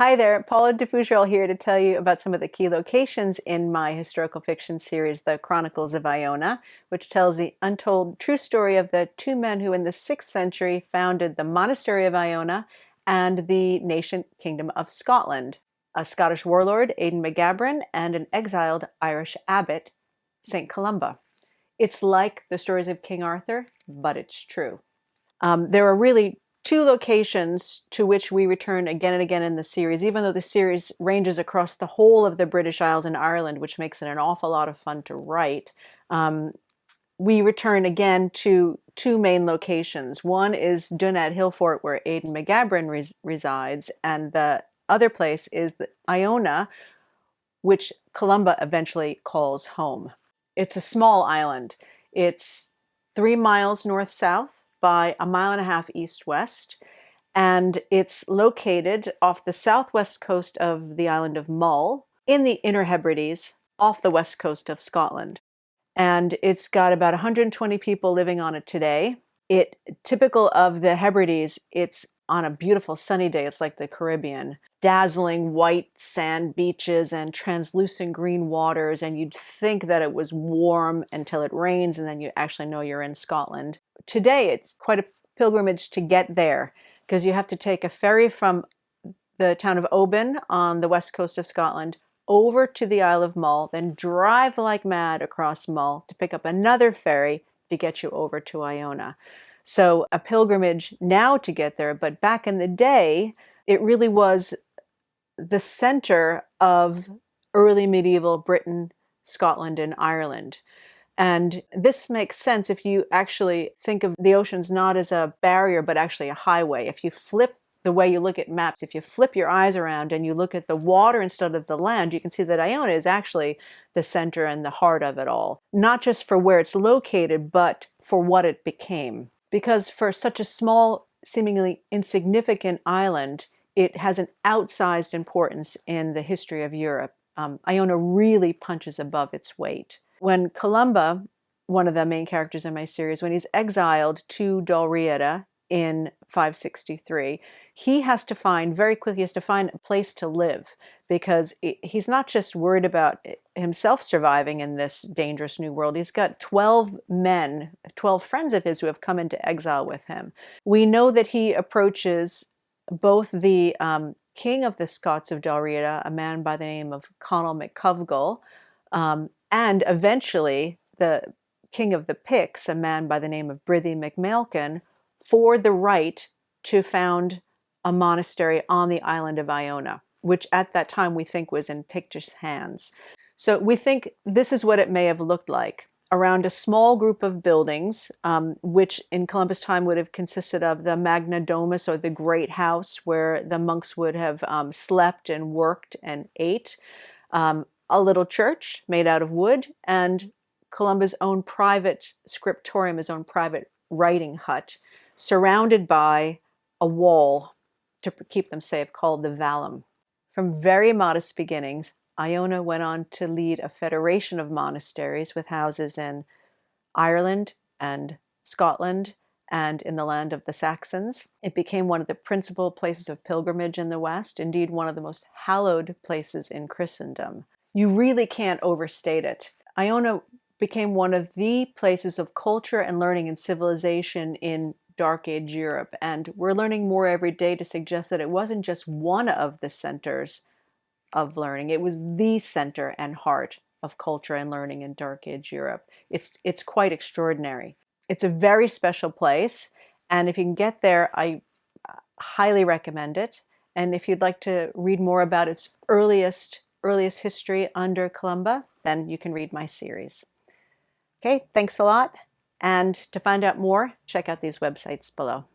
Hi there, Paula DeFugerel here to tell you about some of the key locations in my historical fiction series, The Chronicles of Iona, which tells the untold true story of the two men who in the 6th century founded the monastery of Iona and the nascent kingdom of Scotland. A Scottish warlord, Aidan McGabran, and an exiled Irish abbot, St. Columba. It's like the stories of King Arthur, but it's true. There are really two locations to which we return again and again in the series, even though the series ranges across the whole of the British Isles and Ireland, which makes it an awful lot of fun to write. We return again to two main locations. One is Dunad Hillfort, where Aidan McGabran resides, and the other place is Iona, which Columba eventually calls home. It's a small island. It's 3 miles north-south by a mile and a half east-west, and it's located off the southwest coast of the island of Mull in the Inner Hebrides off the west coast of Scotland. And it's got about 120 people living on it today. Typical of the Hebrides, it's on a beautiful sunny day, it's like the Caribbean, dazzling white sand beaches and translucent green waters, and you'd think that it was warm until it rains, and then you actually know you're in Scotland. Today, it's quite a pilgrimage to get there, because you have to take a ferry from the town of Oban on the west coast of Scotland over to the Isle of Mull, then drive like mad across Mull to pick up another ferry to get you over to Iona. So a pilgrimage now to get there, but back in the day, it really was the center of early medieval Britain, Scotland, and Ireland. And this makes sense if you actually think of the oceans not as a barrier, but actually a highway. If you flip the way you look at maps, if you flip your eyes around and you look at the water instead of the land, you can see that Iona is actually the center and the heart of it all. Not just for where it's located, but for what it became. Because for such a small, seemingly insignificant island, it has an outsized importance in the history of Europe. Iona really punches above its weight. When Columba, one of the main characters in my series, when he's exiled to Dalriada in 563, he has to find, very quickly, he has to find a place to live, because he's not just worried about himself surviving in this dangerous new world. He's got 12 men, 12 friends of his who have come into exile with him. We know that he approaches both the king of the Scots of Dalriada, a man by the name of Conall MacCovgall, and eventually the king of the Picts, a man by the name of Brythí MacMailcon, for the right to found a monastery on the island of Iona, which at that time we think was in Pictish hands. So we think this is what it may have looked like. Around a small group of buildings, which in Columbus' time would have consisted of the Magna Domus, or the Great House, where the monks would have slept and worked and ate, a little church made out of wood, and Columba's own private scriptorium, his own private writing hut, surrounded by a wall to keep them safe, called the Vallum. From very modest beginnings, Iona went on to lead a federation of monasteries with houses in Ireland and Scotland and in the land of the Saxons. It became one of the principal places of pilgrimage in the West, indeed one of the most hallowed places in Christendom. You really can't overstate it. Iona became one of the places of culture and learning and civilization in Dark Age Europe, and we're learning more every day to suggest that it wasn't just one of the centers of learning, it was the center and heart of culture and learning in Dark Age Europe. It's quite extraordinary. It's a very special place, and if you can get there, I highly recommend it. And if you'd like to read more about its earliest history under Columba, then you can read my series. Okay, thanks a lot. And to find out more, check out these websites below.